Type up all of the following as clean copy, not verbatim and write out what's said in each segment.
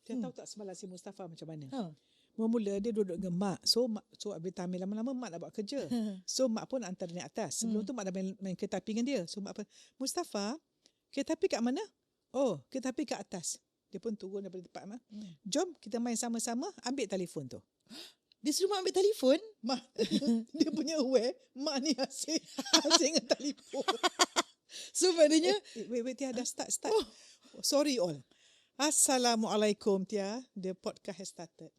Dia tahu tak semalam si Mustafa macam mana? Ha. Mula-mula dia duduk dengan mak. So habis time lama-lama mak nak buat kerja. So mak pun hantar dia naik atas. Sebelum tu mak dah main kereta api dengan dia. So mak apa? Mustafa, kereta api kat mana? Oh, kereta api kat atas. Dia pun turun daripada tempat mak. Jom kita main sama-sama, ambil telefon tu. Dia suruh mak ambil telefon. Mak, dia punya aware, mak ni asyik dengan telefon. So maknanya Wait, Tia dah start. Sorry all. Assalamualaikum Tia. The podcast has started.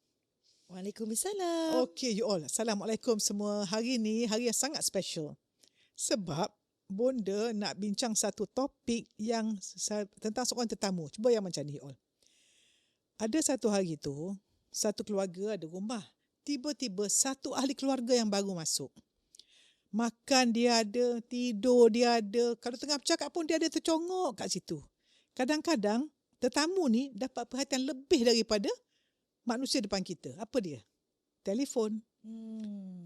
Waalaikumsalam. Okay you all. Assalamualaikum semua. Hari ni hari yang sangat special. Sebab Bonda nak bincang satu topik yang tentang seorang tetamu. Cuba yang macam ni all. Ada satu hari tu, satu keluarga ada rumah. Tiba-tiba satu ahli keluarga yang baru masuk. Makan dia ada, tidur dia ada. Kalau tengah bercakap pun dia ada tercongok kat situ. Kadang-kadang tetamu ni dapat perhatian lebih daripada manusia depan kita. Apa dia? Telefon.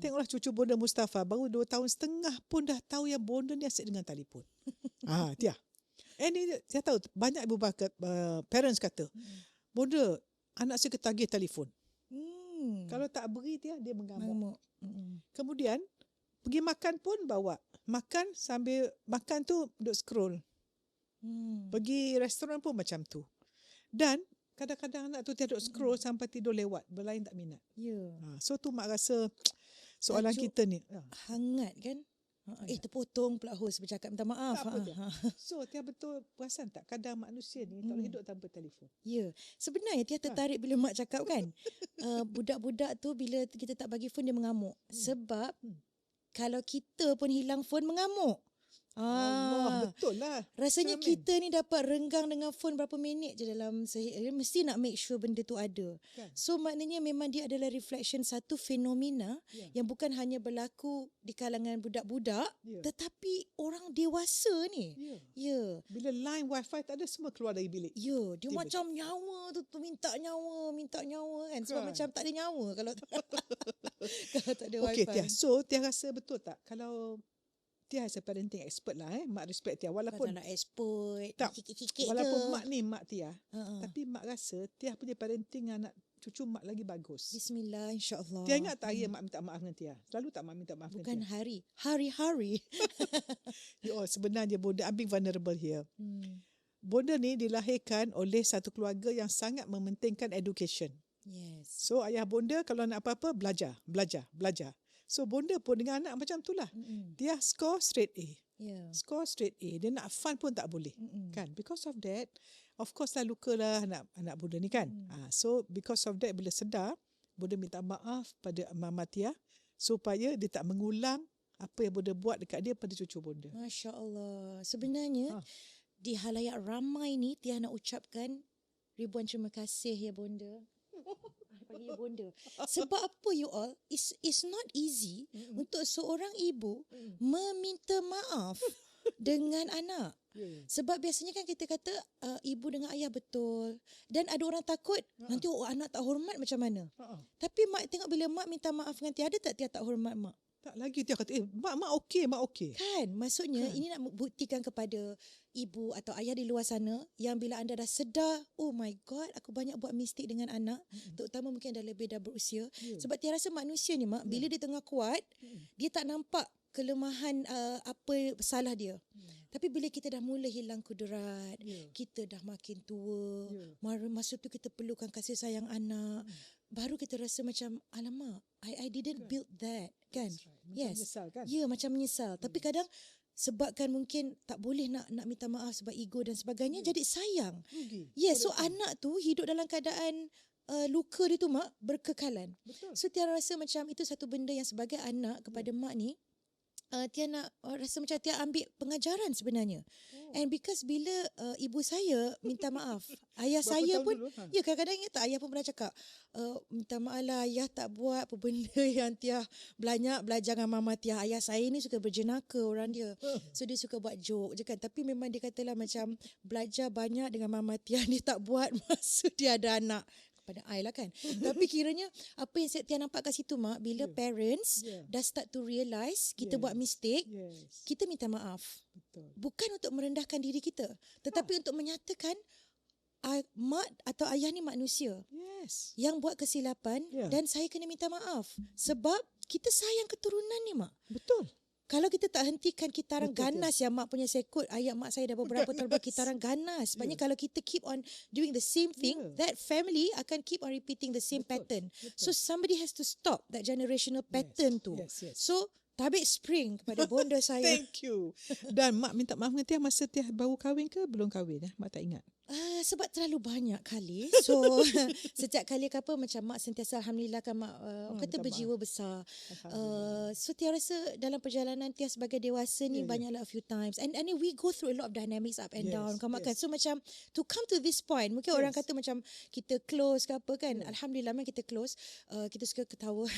Tengoklah cucu Bonda Mustafa baru 2 tahun setengah pun dah tahu yang Bonda ni asyik dengan telefon. Tia. Ni saya tahu banyak ibu bapa parents kata, Bonda anak saya ketagih telefon. Kalau tak beri dia mengamuk. Kemudian pergi makan pun bawa. Makan sambil makan tu duduk scroll. Pergi restoran pun macam tu. Dan kadang-kadang anak tu tiada scroll sampai tidur lewat. Berlain tak minat. Ya. So tu mak rasa soalan Tajuk kita ni. Hangat kan? Terpotong pula host bercakap minta maaf. Tak apa tu. So Tia betul perasan tak? Kadang manusia ni tak boleh hidup tanpa telefon. Ya. Sebenarnya Tia tertarik bila mak cakap kan. Budak-budak tu bila kita tak bagi phone dia mengamuk. Sebab kalau kita pun hilang phone mengamuk. Allah, betul lah. Rasanya Cermin. kita ni dapat renggang dengan phone berapa minit je dalam sehari. Mesti nak make sure benda tu ada. Kan? So maknanya memang dia adalah reflection satu fenomena yang bukan hanya berlaku di kalangan budak-budak, tetapi orang dewasa ni. Ya. Bila line wifi tak ada, semua keluar dari bilik. Ya, dia macam nyawa tu minta nyawa kan. Sebab macam tak ada nyawa kalau kalau tak ada Okey wifi. Tia, so Tia rasa betul tak kalau Tia as a parenting expert lah mak respect Tia walaupun nak expert tak, sikit-sikit walaupun je. mak ni mak Tia tapi mak rasa Tia punya parenting anak cucu mak lagi bagus. Bismillah, insyaAllah. Tia ingat tak hari mak minta maaf dengan Tia? Selalu tak mak minta maaf Bukan dengan Tia? hari-hari. You all, sebenarnya Bonda, I'm being vulnerable here. Bonda ni dilahirkan oleh satu keluarga yang sangat mementingkan education. Yes. So ayah Bonda kalau nak apa-apa belajar. So Bonda pun dengan anak macam itulah. Dia score straight A. Yeah. Score straight A. Dia nak fun pun tak boleh. Kan? Because of that, of course lah luka lah anak Bonda ni kan. So because of that, bila sedar, Bonda minta maaf pada Mama Tia supaya dia tak mengulang apa yang Bonda buat dekat dia pada cucu Bonda. Masya Allah. Sebenarnya di halayak ramai ni Tia nak ucapkan ribuan terima kasih ya Bonda. Panggil Bonda. Sebab apa you all? It's not easy untuk seorang ibu meminta maaf dengan anak. Sebab biasanya kan kita kata ibu dengan ayah betul. Dan ada orang takut nanti anak tak hormat macam mana. Tapi mak tengok bila mak minta maaf dengan Tia, ada tak Tia tak hormat mak? Tak lagi Tia kata, mak okey. Kan? Maksudnya ini nak buktikan kepada ibu atau ayah di luar sana yang bila anda dah sedar, oh my God, aku banyak buat mistik dengan anak, terutama mungkin dah lebih dah berusia. Sebab Tia rasa manusia ni mak, bila dia tengah kuat, dia tak nampak kelemahan apa salah dia. Tapi bila kita dah mula hilang kudrat, kita dah makin tua, masa tu kita perlukan kasih sayang anak, baru kita rasa macam alamak, I didn't build that kan. Macam menyesal kan. Ya, macam menyesal. Tapi kadang sebabkan mungkin tak boleh nak minta maaf sebab ego dan sebagainya, jadi sayang. So anak tu hidup dalam keadaan luka dia tu mak berkekalan. Betul. So Tia rasa macam itu satu benda yang sebagai anak kepada mak ni, Tia nak rasa macam Tia ambil pengajaran sebenarnya. And because bila ibu saya minta maaf, ayah Berapa saya tahun pun dulu, ya kadang-kadang ingat tak ayah pun pernah cakap minta maaf lah ayah tak buat apa benda yang Tia banyak belajar dengan mama Tia. Ayah saya ni suka berjenaka orang dia. So dia suka buat joke je kan. Tapi memang dia katalah macam belajar banyak dengan mama Tia ni tak buat masa dia ada anak. Pada I lah kan. Tapi kiranya apa yang Tia nampak kat situ mak, bila parents dah start to realise kita buat mistake, kita minta maaf. Betul. Bukan untuk merendahkan diri kita, tetapi untuk menyatakan mak atau ayah ni manusia Yes. yang buat kesilapan dan saya kena minta maaf sebab kita sayang keturunan ni, mak. Betul. Kalau kita tak hentikan kitaran Betul, ganas yang mak punya sekut, ayat mak saya dah beberapa tahun buat kitaran ganas. Sebabnya kalau kita keep on doing the same thing, that family akan keep on repeating the same pattern. So somebody has to stop that generational pattern tu. So tabik spring kepada bonda saya. Thank you. Dan mak minta maaf dengan Tia masa Tia baru kahwin ke belum kahwin? Mak tak ingat. Sebab terlalu banyak kali. So setiap kali apa macam mak sentiasa alhamdulillah kan mak kata berjiwa besar. So Tia rasa dalam perjalanan Tia sebagai dewasa ni banyaklah a few times and we go through a lot of dynamics up and down kan. So macam to come to this point mungkin orang kata macam kita close ke apa kan. Alhamdulillah memang kita close. Kita suka ketawa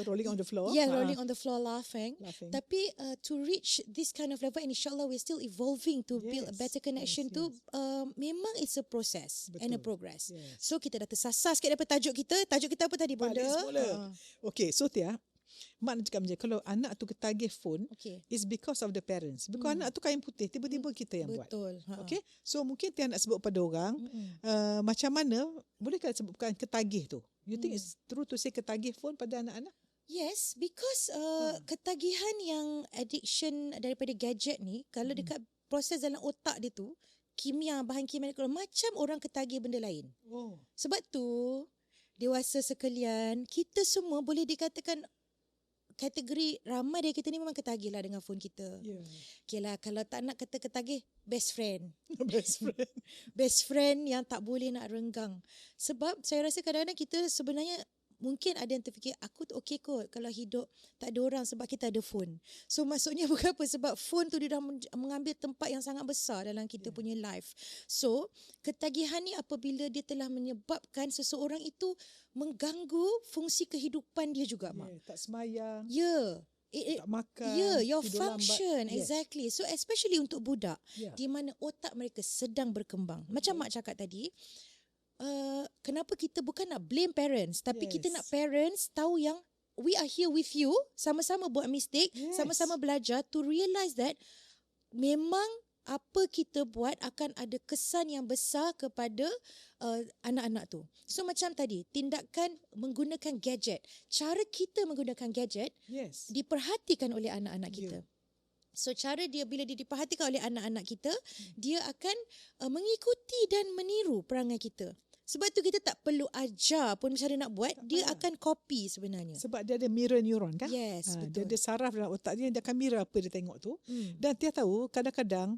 rolling on the floor. Rolling on the floor laughing. Tapi to reach this kind of level and insyaAllah we're still evolving to build a better connection tu memang it's a process and a progress. So kita dah tersasar sikit daripada tajuk kita. Tajuk kita apa tadi, bonda? Balik semula. Okay, so Tia, mak nak cakap macam kalau anak tu ketagih phone, it's because of the parents. Because anak tu kain putih, tiba-tiba kita yang buat. Betul. Okay, so mungkin Tia nak sebut pada orang, macam mana, bolehkah sebutkan ketagih tu? You think it's true to say ketagih phone pada anak-anak? Yes, because ketagihan yang addiction daripada gadget ni, kalau dekat proses dalam otak dia tu, bahan kimia macam orang ketagih benda lain. Sebab tu dewasa sekalian, kita semua boleh dikatakan kategori ramai dari kita ni memang ketagih lah dengan phone kita. Okay lah, kalau tak nak kata ketagih, best friend. Best friend yang tak boleh nak renggang. Sebab saya rasa kadang-kadang kita sebenarnya mungkin ada yang terfikir aku tu okey kot kalau hidup tak ada orang sebab kita ada phone. So maksudnya bukan apa, sebab phone tu dia dah mengambil tempat yang sangat besar dalam kita punya life. So ketagihan ni apabila dia telah menyebabkan seseorang itu mengganggu fungsi kehidupan dia juga, mak. Tak semayang. Tak makan. Your function. Exactly. So especially untuk budak di mana otak mereka sedang berkembang. Macam mak cakap tadi, kenapa kita bukan nak blame parents, tapi kita nak parents tahu yang we are here with you, sama-sama buat mistake, sama-sama belajar to realise that memang apa kita buat akan ada kesan yang besar kepada anak-anak tu. So macam tadi, tindakan menggunakan gadget, cara kita menggunakan gadget diperhatikan oleh anak-anak kita. So cara dia bila dia diperhatikan oleh anak-anak kita, dia akan mengikuti dan meniru perangai kita. Sebab tu kita tak perlu ajar pun cara nak buat, dia akan copy sebenarnya. Sebab dia ada mirror neuron kan? Yes, betul. Dia ada saraf dalam otak dia akan mirror apa dia tengok tu. Dan Tia tahu kadang-kadang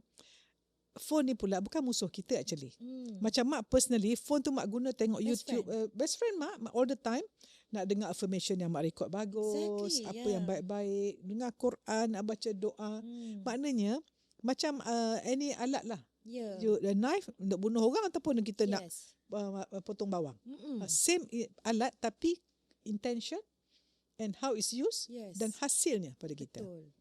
phone ni pula bukan musuh kita actually. Macam mak personally, phone tu mak guna tengok YouTube. Best friend mak all the time. Nak dengar affirmation yang mak rekod bagus. Apa yang baik-baik. Dengar Quran, nak baca doa. Maknanya macam any alat lah. The knife untuk bunuh orang ataupun kita nak potong bawang. Same alat tapi intention and how it's used dan hasilnya pada kita. Betul.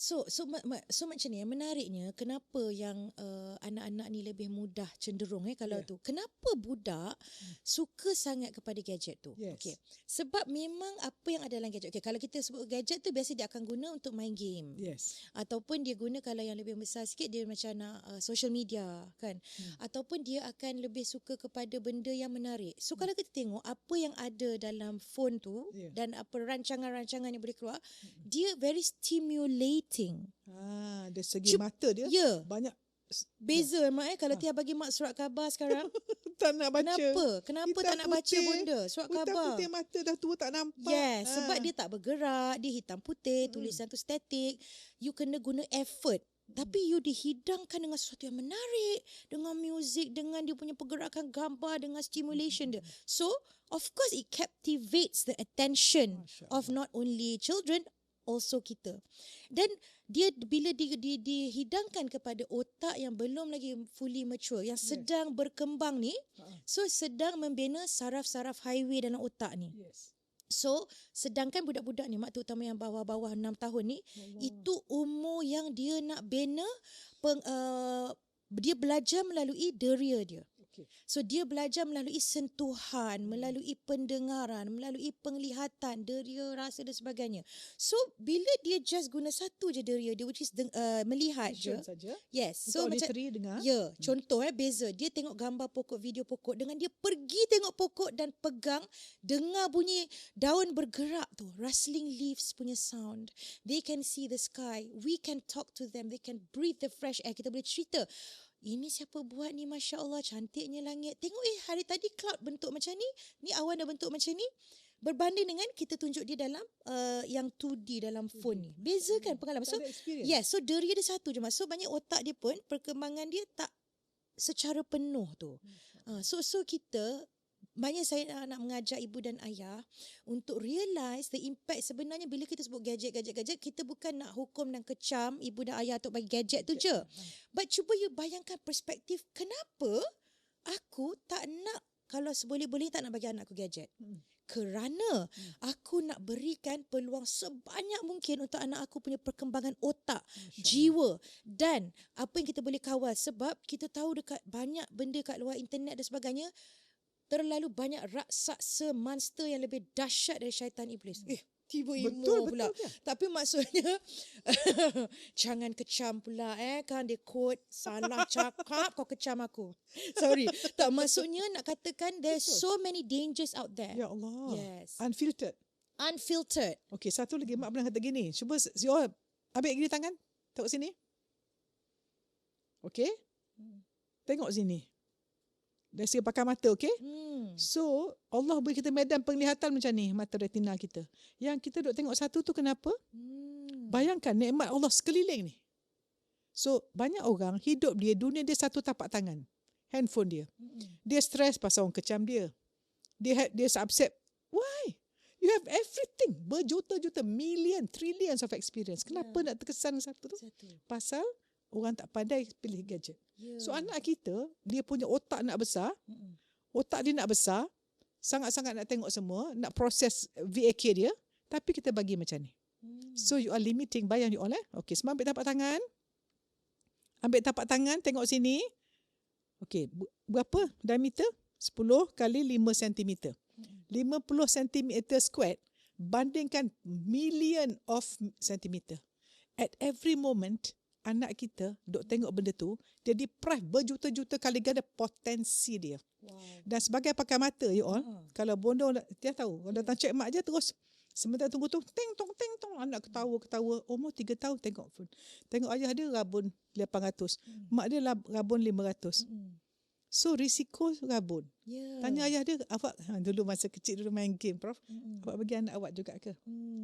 So macam ni, menariknya kenapa yang anak-anak ni lebih mudah cenderung kalau tu. Kenapa budak suka sangat kepada gadget tu? Okay. Sebab memang apa yang ada dalam gadget. Okay, kalau kita sebut gadget tu biasa dia akan guna untuk main game. Ataupun dia guna kalau yang lebih besar sikit dia macam nak social media kan. Ataupun dia akan lebih suka kepada benda yang menarik. So kalau kita tengok apa yang ada dalam phone tu dan apa rancangan-rancangan yang boleh keluar, dia very stimulating. Dari segi mata dia banyak beza mak kalau Tia bagi mak surat khabar sekarang tak nak baca. Kenapa tak nak baca bonda surat khabar? Putih mata dah tua tak nampak. Sebab dia tak bergerak, dia hitam putih, tulisan tu statik. You kena guna effort. Tapi you dihidangkan dengan sesuatu yang menarik, dengan muzik, dengan dia punya pergerakan gambar, dengan stimulation dia. So, of course it captivates the attention of not only children, also kita. Dan dia bila dihidangkan kepada otak yang belum lagi fully mature, yang sedang berkembang ni, so sedang membina saraf-saraf highway dalam otak ni. So sedangkan budak-budak ni, mak terutama yang bawah-bawah 6 tahun ni, itu umur yang dia nak bina dia belajar melalui deria dia. Okay. So dia belajar melalui sentuhan, melalui pendengaran, melalui penglihatan, deria, rasa dan sebagainya. So bila dia just guna satu je deria dia, which is melihat je. Vision saja. Yes. Untuk So macam auditory dengar. ya, contoh beza. Dia tengok gambar pokok, video pokok dengan dia pergi tengok pokok dan pegang, dengar bunyi daun bergerak tu, rustling leaves punya sound. They can see the sky. We can talk to them. They can breathe the fresh air. Kita boleh cerita. Ini siapa buat ni, Masya Allah, cantiknya langit. Tengok hari tadi cloud bentuk macam ni awan dah bentuk macam ni. Berbanding dengan kita tunjuk dia dalam yang 2D dalam phone ni. Beza kan pengalaman. So, yes, so deria dia satu je. So banyak otak dia pun, perkembangan dia tak secara penuh tu. So kita, banyak saya nak mengajak ibu dan ayah untuk realize the impact sebenarnya bila kita sebut gadget, kita bukan nak hukum dan kecam ibu dan ayah untuk bagi gadget tu je. But cuba you bayangkan perspektif, kenapa aku tak nak, kalau seboleh-boleh tak nak bagi anak aku gadget. Kerana aku nak berikan peluang sebanyak mungkin untuk anak aku punya perkembangan otak, jiwa dan apa yang kita boleh kawal. Sebab kita tahu dekat banyak benda kat luar internet dan sebagainya, terlalu banyak raksasa monster yang lebih dahsyat dari syaitan iblis. Tiba emo pula. Betul. Tapi maksudnya jangan kecam pula kan, dia quote salah cakap kau kecam aku. Sorry. Tak, maksudnya nak katakan there's so many dangers out there. Ya Allah. Yes. Unfiltered. Okey, satu lagi mak pernah kata gini. Cuba ambil gini tangan. Tengok sini. Okey? Tengok sini. Dari segi pakai mata, okey? So, Allah beri kita medan penglihatan macam ni, mata retina kita. Yang kita duk tengok satu tu kenapa? Bayangkan nikmat Allah sekeliling ni. So, banyak orang hidup dia, dunia dia satu tapak tangan. Handphone dia. Dia stres pasal orang kecam dia. Dia upset. Why? You have everything. Berjuta-juta, million, trillions of experience. Kenapa nak terkesan satu tu? Pasal orang tak pandai pilih gadget. So anak kita, dia punya otak nak besar. Otak dia nak besar. Sangat-sangat nak tengok semua. Nak proses VAK dia. Tapi kita bagi macam ni. So you are limiting. Bayang you all. Okay, semua ambil tapak tangan. Ambil tapak tangan, tengok sini. Okay, berapa diameter? 10 kali 5 cm. 50 cm squared. Bandingkan million of centimeter. At every moment, anak kita duk tengok benda tu, dia deprive berjuta-juta kali ganda potensi dia. Dan sebagai pakai mata you all, kalau bonda dia tahu, kalau datang cek mak je terus sementara tunggu tu ting tong anak ketawa umur 3 tahun tengok phone. Tengok ayah dia rabun 800, mak dia rabun 500. So risiko rabun. Tanya ayah dia, awak dulu masa kecil dulu main game Prof, awak bagi anak awak juga ke?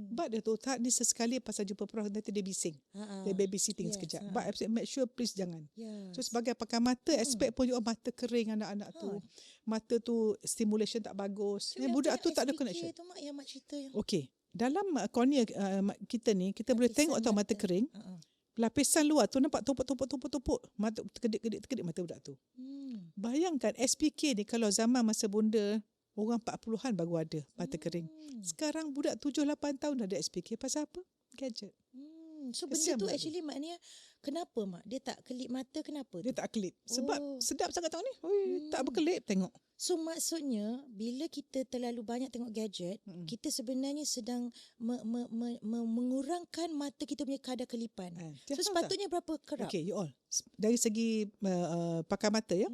But dia tahu tak, ni sesekali pasal jumpa Prof nanti dia bising. Dia babysitting sekejap. But make sure please jangan. So sebagai pakai mata, expect pun juga mata kering anak-anak tu. Mata tu stimulation tak bagus. Budak tu tak ada connection. Tu mak yang mak cerita yang. Okey. Dalam cornea kita ni, kita boleh tengok tau mata kering. Lapisan luar tu nampak tumpuk. Mata terkedip mata budak tu. Bayangkan SPK ni kalau zaman masa bonda orang 40-an baru ada mata kering. Sekarang budak 7-8 tahun dah ada SPK. Pasal apa? Gadget. So benda tu actually maknanya kenapa mak? Dia tak kelip mata, kenapa? Dia tak kelip. Sebab sedap sangat tau ni. Tak berkelip tengok. So maksudnya bila kita terlalu banyak tengok gadget, kita sebenarnya sedang mengurangkan mata kita punya kadar kelipan. So sepatutnya berapa kerap? Okay, you all. Dari segi pakai mata ya,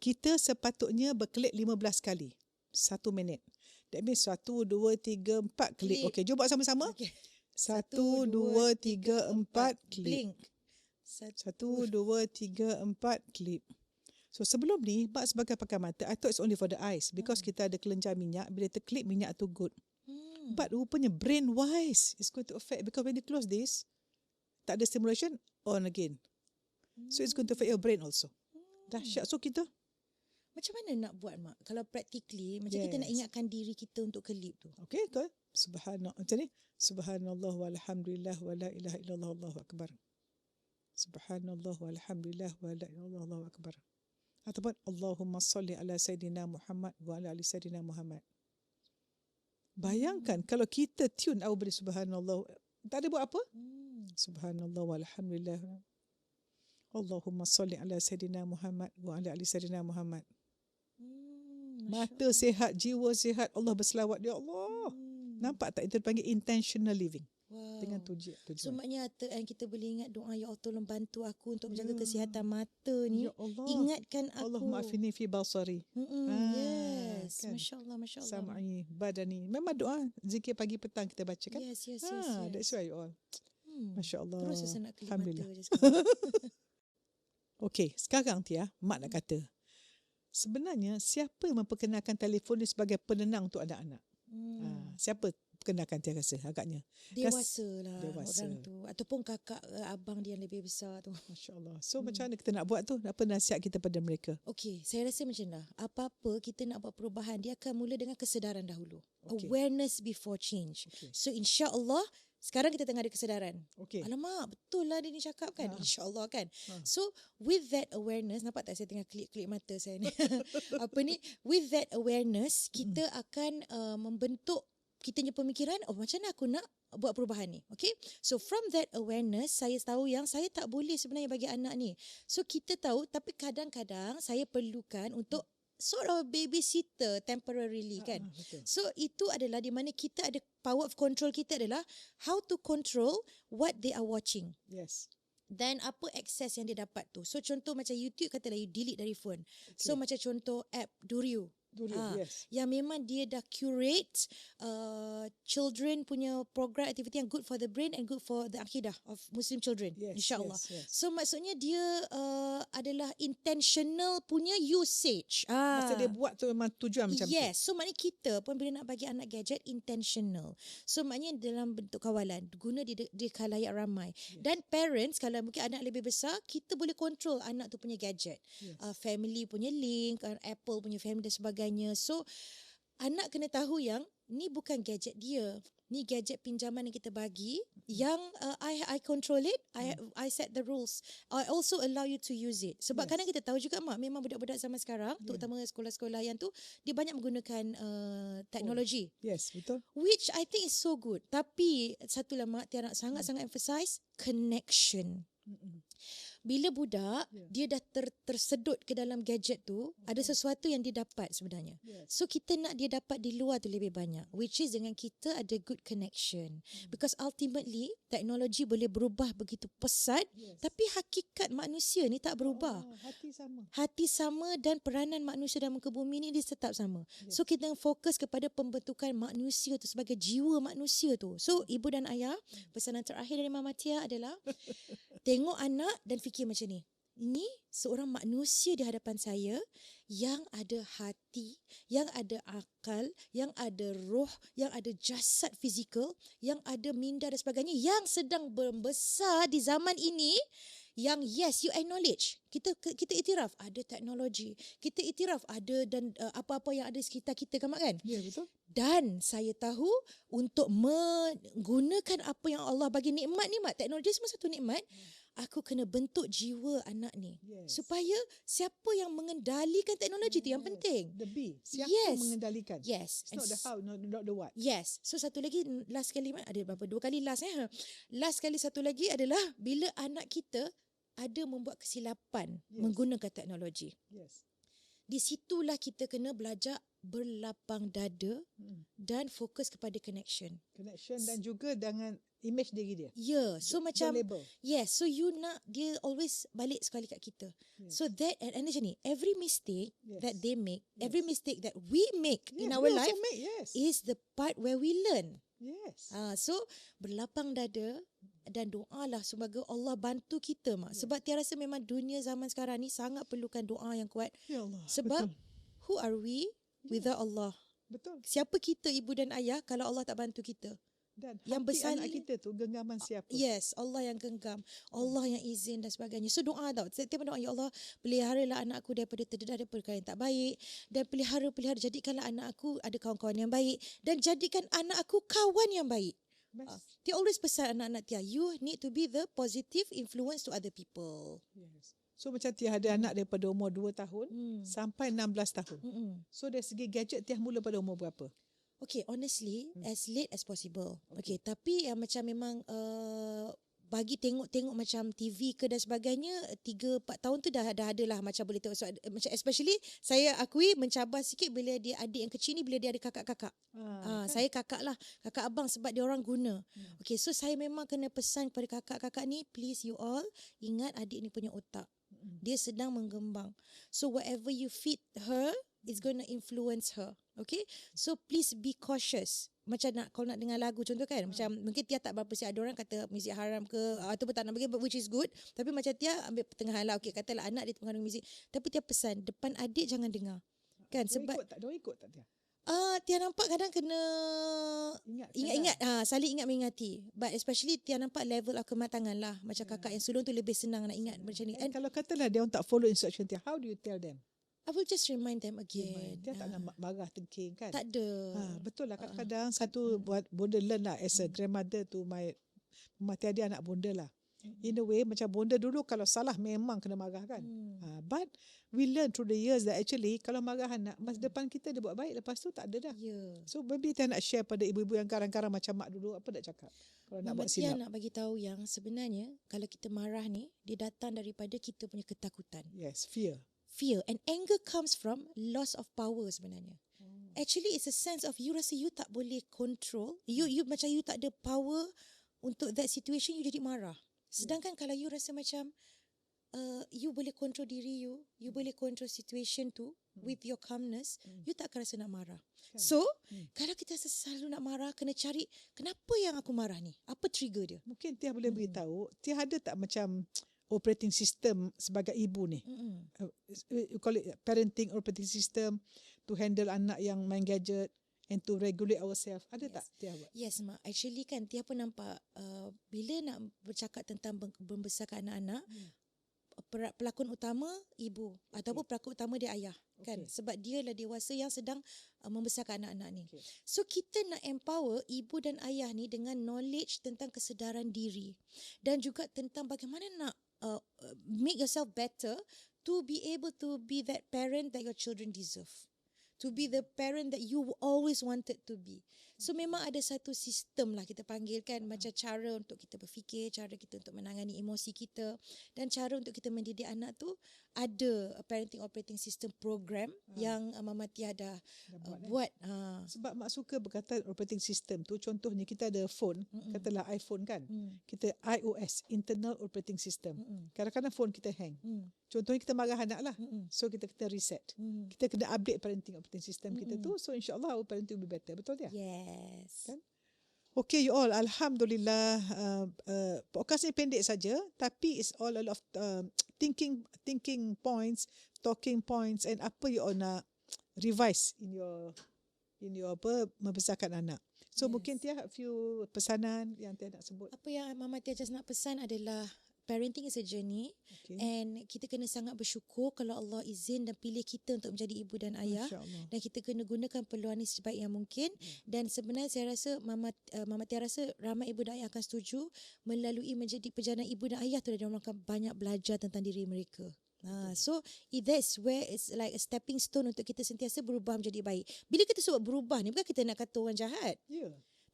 kita sepatutnya berkelip 15 kali. 1 minit. That means 1, 2, 3, 4 kelip. Okay, jom buat sama-sama. Okay. 1, 2, 3, 4 klip. 1, 2, 3, 4 klip. So sebelum ni, mak sebagai pakai mata, I thought it's only for the eyes. Because kita ada kelenjar minyak, bila terklip minyak tu good. But rupanya brain wise is going to affect. Because when you close this, tak ada stimulation, on again. So it's going to affect your brain also. Dahsyat. So kita macam mana nak buat mak? Kalau practically, macam kita nak ingatkan diri kita untuk kelip tu. Okay, betul. Subhanallah. Macam ni. Subhanallah walhamdulillah wa la ilaha illallah Allahu akbar. Subhanallah walhamdulillah wa la ilaha illallah Allahu akbar. Ataupun Allahumma salli ala Sayyidina Muhammad wa ala ali Sayyidina Muhammad. Bayangkan kalau kita tune out beri subhanallah. Tak ada buat apa? Subhanallah walhamdulillah. Allahumma salli ala Sayyidina Muhammad wa ala ali Sayyidina Muhammad. Mata sihat, jiwa sihat, Allah berselawat, ya Allah. Nampak tak, itu dipanggil intentional living. Wow. Dengan tujuan. So maknanya kita boleh ingat doa, ya Allah tolong bantu aku untuk menjaga kesihatan mata ni. Ya Allah. Ingatkan aku. Allah ma'afini fi basari. Yes. Kan? Masya Allah, Masya Allah. Sam'i, badani. Memang doa zikir pagi petang kita baca kan? Yes. That's why all. Masya Allah. Terus saya nak kelip Alhamdulillah. mata je sekarang. Okey, sekarang Tia, Mak nak kata. Sebenarnya siapa yang memperkenalkan telefon ni sebagai penenang untuk anak-anak? Siapa perkenalkan Tia rasa agaknya? Dewasa lah Dewasa. orang tu. Ataupun kakak abang dia yang lebih besar tu. Masya Allah. So macam mana kita nak buat tu? Apa nasihat kita pada mereka? Okey, saya rasa macam dah. Apa-apa kita nak buat perubahan, dia akan mula dengan kesedaran dahulu. Okey. Awareness before change. Okey. So insya-Allah sekarang kita tengah ada kesedaran. Okey. Alamak, betul lah dia ni cakap kan. InsyaAllah kan. Ha. So with that awareness, nampak tak saya tengah klip mata saya ni. Apa ni? With that awareness, kita akan membentuk kita punya pemikiran, macam mana aku nak buat perubahan ni. Okay. So from that awareness, saya tahu yang saya tak boleh sebenarnya bagi anak ni. So kita tahu, tapi kadang-kadang saya perlukan untuk sort of babysitter temporarily kan. Betul. So itu adalah di mana kita ada power of control kita adalah how to control what they are watching. Yes. Dan apa akses yang dia dapat tu. So contoh macam YouTube katalah you delete dari phone. So macam contoh app Duriu. Yes. Yang memang dia dah curate children punya program aktiviti yang good for the brain and good for the akidah of Muslim children. Yes, InsyaAllah. yes. So maksudnya dia adalah intentional punya usage. Masa dia buat tu memang tujuan macam tu. Yes. So maknanya kita pun bila nak bagi anak gadget intentional. So maknanya dalam bentuk kawalan. Guna di khalayak ramai. Yes. Dan parents kalau mungkin anak lebih besar, kita boleh control anak tu punya gadget. Yes. Family punya link, Apple punya family dan sebagainya. So anak kena tahu yang ni bukan gadget dia. Ni gadget pinjaman yang kita bagi yang I control it, I set the rules. I also allow you to use it. Sebab kadang kita tahu juga mak memang budak-budak zaman sekarang, terutama sekolah-sekolah yang tu dia banyak menggunakan teknologi. Yes, betul. Which I think is so good. Tapi satu lah mak Tia nak sangat-sangat emphasize connection. Bila budak dia dah tersedut ke dalam gadget tu, ada sesuatu yang dia dapat sebenarnya. So kita nak dia dapat di luar tu lebih banyak, which is dengan kita ada good connection. Because ultimately teknologi boleh berubah begitu pesat, tapi hakikat manusia ni tak berubah. Hati sama dan peranan manusia dalam muka bumi ni dia tetap sama. So kita fokus kepada pembentukan manusia tu sebagai jiwa manusia tu. So ibu dan ayah, pesanan terakhir dari Mama Tia adalah tengok anak dan fikir macam ni. Ini seorang manusia di hadapan saya yang ada hati, yang ada akal, yang ada roh, yang ada jasad fizikal, yang ada minda dan sebagainya, yang sedang membesar di zaman ini, yang yes, you acknowledge. Kita iktiraf ada teknologi. Kita iktiraf ada dan apa-apa yang ada di sekitar kita kan, Mak kan? Ya, betul. Dan saya tahu untuk menggunakan apa yang Allah bagi nikmat ni, Mak, teknologi semua satu nikmat. Aku kena bentuk jiwa anak ni. Supaya siapa yang mengendalikan teknologi tu yang penting. The B. Siapa mengendalikan. Yes. It's not the how, not the what. Yes. So satu lagi, last kali, ada berapa? 2 kali last. Last kali satu lagi adalah bila anak kita ada membuat kesilapan menggunakan teknologi. Yes. Di situlah kita kena belajar berlapang dada dan fokus kepada connection. Connection dan juga dengan image diri dia. So macam label. Yes, so you nak dia always balik sekali kat kita. So that and macam ni, every mistake that they make, every mistake that we make in our life is the part where we learn. Yes. So berlapang dada dan doalah semoga Allah bantu kita, Mak. Sebab Tia rasa memang dunia zaman sekarang ni sangat perlukan doa yang kuat. Ya Allah. Sebab who are we without Allah? Betul. Siapa kita ibu dan ayah kalau Allah tak bantu kita? Dan yang hati besar anak kita tu genggaman siapa? Yes, Allah yang genggam, Allah yang izin dan sebagainya. So doa tau. Setiap doa, ya Allah, peliharalah anak aku daripada terdedah daripada perkara yang tak baik, dan pelihara jadikanlah anak aku ada kawan-kawan yang baik, dan jadikan anak aku kawan yang baik. Dia always pesan anak-anak Tia, you need to be the positive influence to other people. Yes. So macam Tia ada anak daripada umur 2 tahun sampai 16 tahun. So dari segi gadget Tia mula pada umur berapa? Okay, honestly, as late as possible. Okay, tapi yang macam memang bagi tengok-tengok macam TV ke dan sebagainya, 3-4 tahun tu dah ada lah macam boleh tengok. So, macam especially saya akui mencabar sikit bila dia adik yang kecil ni, bila dia ada kakak-kakak. Kan? Saya kakak lah, kakak abang sebab dia orang guna. Okay, so saya memang kena pesan kepada kakak-kakak ni, please you all ingat adik ni punya otak. Dia sedang menggembang. So whatever you feed her, it's gonna influence her. Okay, so please be cautious. Macam kalau nak dengar lagu contoh kan, macam mungkin Tia tak berapa siap, ada orang kata muzik haram ke ataupun tak nak bagi, which is good, tapi macam Tia ambil pertengahan lah. Okay, katalah anak dia pengaruh muzik, tapi Tia pesan depan adik jangan dengar kan, sebab Dia ikut tak dia? Tia nampak kadang kena ingat-ingat, saling ingat mengingati, but especially Tia nampak level of kematangan lah, macam kakak yang sulung tu lebih senang nak ingat macam ni. And kalau katalah dia orang tak follow instruction Tia, how do you tell them? I will just remind them again. Dia tak nak marah tengking kan? Tak ada. Betul lah, kadang-kadang satu buat bonda learn lah as a grandmother to my Tia, dia anak bonda lah. In a way macam bonda dulu kalau salah memang kena marah kan. But we learn through the years that actually kalau marah anak, masa depan kita dia buat baik, lepas tu tak ada dah. So maybe Tia nak share pada ibu-ibu yang garang-garang macam mak dulu, apa nak cakap kalau nak buat silap? Tia nak bagi tahu yang sebenarnya kalau kita marah ni, dia datang daripada kita punya ketakutan. Yes, fear. And anger comes from loss of power sebenarnya. Actually it's a sense of you rasa you tak boleh control, you macam you tak ada power untuk that situation, you jadi marah. Sedangkan kalau you rasa macam you boleh control diri you boleh control situation tu with your calmness, you tak akan rasa nak marah. So kalau kita selalu nak marah, kena cari kenapa yang aku marah ni, apa trigger dia. Mungkin Tia boleh beritahu, Tia ada tak macam operating system sebagai ibu ni? You call it parenting operating system to handle anak yang main gadget and to regulate ourselves. Ada tak Tia buat? Yes, Mak. Actually kan Tia pun nampak bila nak bercakap tentang membesarkan anak-anak, pelakon utama ibu ataupun pelakon utama dia ayah kan, sebab dia lah dewasa yang sedang membesarkan anak-anak ni. So kita nak empower ibu dan ayah ni dengan knowledge tentang kesedaran diri dan juga tentang bagaimana nak make yourself better to be able to be that parent that your children deserve, to be the parent that you always wanted to be. So memang ada satu sistem lah kita panggil kan, macam cara untuk kita berfikir, cara kita untuk menangani emosi kita, dan cara untuk kita mendidik anak tu ada parenting operating system program yang Mama Tia dah buat. Sebab mak suka berkata operating system tu, contohnya kita ada phone, katalah iPhone kan, kita iOS, internal operating system. Kadang-kadang phone kita hang. Contohnya kita marah anak lah, so kita kena reset. Kita kena update parenting operating system kita tu, so insyaAllah our parenting will be better. Betul dia? Yes. Kan? Okay you all, Alhamdulillah, podcast ni pendek saja, tapi it's all a lot of thinking points, talking points, and apa you all nak revise in your membesarkan anak. So mungkin Tia a few pesanan yang Tia nak sebut. Apa yang Mama Tia just nak pesan adalah parenting is a journey, and kita kena sangat bersyukur kalau Allah izin dan pilih kita untuk menjadi ibu dan ayah, dan kita kena gunakan peluang ni sebaik yang mungkin. Dan sebenarnya saya rasa Mama Tia rasa ramai ibu dan ayah akan setuju, melalui menjadi perjalanan ibu dan ayah tu dia orang akan banyak belajar tentang diri mereka. So that's where it's like a stepping stone untuk kita sentiasa berubah menjadi baik. Bila kita sebut berubah ni, bukan kita nak kata orang jahat,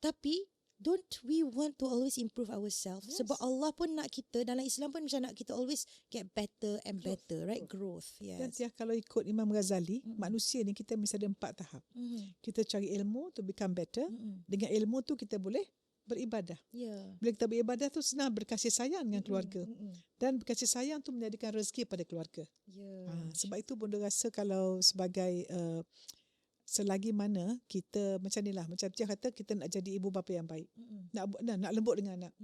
tapi don't we want to always improve ourselves? Sebab Allah pun nak kita, dalam Islam pun macam nak kita always get better and better, right? Growth. Dan Tia, kalau ikut Imam Ghazali, manusia ni kita mesti ada 4 tahap. Kita cari ilmu to become better. Dengan ilmu tu kita boleh beribadah. Bila kita beribadah tu senang berkasih sayang dengan keluarga. Dan berkasih sayang tu menjadikan rezeki pada keluarga. Sebab itu Bonda rasa kalau sebagai selagi mana kita macam ni lah, macam Tia kata, kita nak jadi ibu bapa yang baik, nak lembut dengan anak.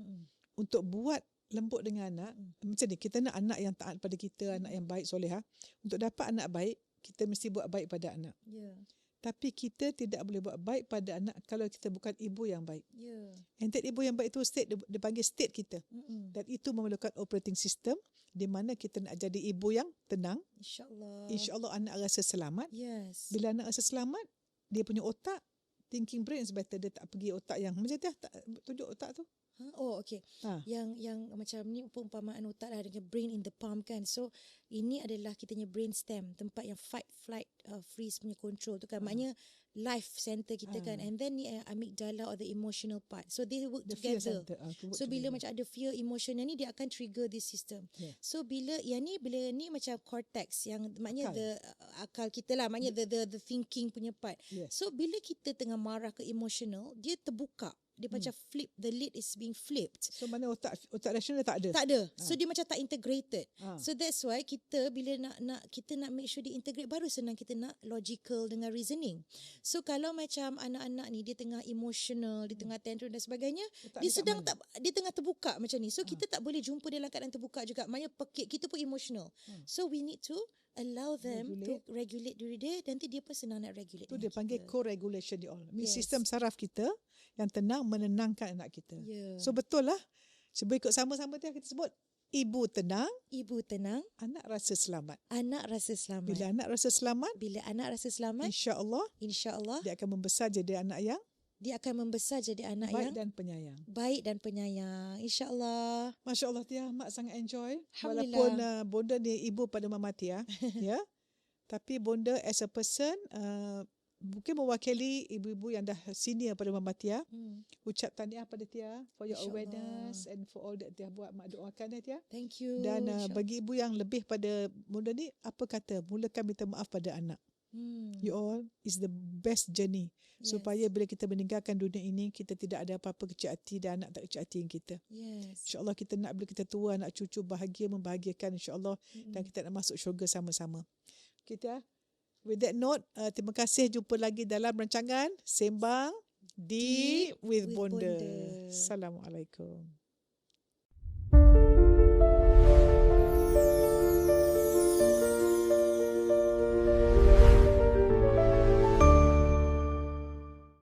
Untuk buat lembut dengan anak, macam ni, kita nak anak yang taat pada kita, anak yang baik, solehah. Untuk dapat anak baik, kita mesti buat baik pada anak. Tapi kita tidak boleh buat baik pada anak kalau kita bukan ibu yang baik. And that ibu yang baik itu state, dia panggil state kita. Dan itu memerlukan operating system di mana kita nak jadi ibu yang tenang. InsyaAllah anak rasa selamat. Bila anak rasa selamat, dia punya otak, thinking brain is better. Dia tak pergi otak yang macam dia tak tunjuk otak tu. Yang macam ni perumpamaan otak lah, dengan brain in the palm kan. So ini adalah kita punya brain stem, tempat yang fight, flight, freeze punya control tu kan. Maknanya life center kita kan, and then ni amygdala or the emotional part, so they work The fear together. center. So bila macam ada fear emotional ni, dia akan trigger this system. Yeah. So bila ni macam cortex yang maknanya Akal. the akal kita lah, maknanya the thinking punya part. Yes. So bila kita tengah marah ke emotional, dia terbuka. Dia macam flip, the lid is being flipped. So mana otak rasional tak ada. Tak ada. So dia macam tak integrated. Ah. So that's why kita bila kita nak make sure dia integrate, baru senang kita nak logical dengan reasoning. So kalau macam anak-anak ni dia tengah emotional, dia tengah tantrum dan sebagainya, Otak dia dia tak sedang mana. dia tengah terbuka macam ni. So kita tak boleh jumpa dia dalam keadaan terbuka juga. Maknanya kita pun emotional. So we need to allow them to regulate diri dia, nanti dia pun senang nak regulate. Itu dengan dia panggil kita. co-regulation dia all. Yes. Sistem saraf kita yang tenang menenangkan anak kita. Yeah. So betul lah. Sebab ikut sama-sama tu yang kita sebut, ibu tenang, Ibu tenang, anak rasa selamat. anak rasa selamat. Bila anak rasa selamat, Bila anak rasa selamat, insya-Allah insya-Allah dia akan membesar jadi anak yang dia akan membesar jadi anak baik yang dan penyayang. baik dan penyayang. InsyaAllah. Masya Allah Tia, Mak sangat enjoy. Alhamdulillah. Walaupun Bonda ni ibu pada Mama Tia, ya. Tapi Bonda as a person, mungkin mewakili ibu-ibu yang dah senior pada Mama Tia. Ucap tahniah pada Tia for your InsyaAllah. awareness and for all that Tia buat. Mak doakan Tia. Thank you. Dan InsyaAllah. bagi ibu yang lebih pada Bonda ni, apa kata? Mulakan minta maaf pada anak. You all is the best journey. Yes. Supaya bila kita meninggalkan dunia ini, kita tidak ada apa-apa kecil hati dan anak tak kecil hati dengan kita. Yes. InsyaAllah kita nak bila kita tua, anak cucu bahagia, membahagiakan insyaAllah. Dan kita nak masuk syurga sama-sama. Kita, with that note, terima kasih. Jumpa lagi dalam rancangan Sembang Deep with with Bonda. Bonda. Assalamualaikum.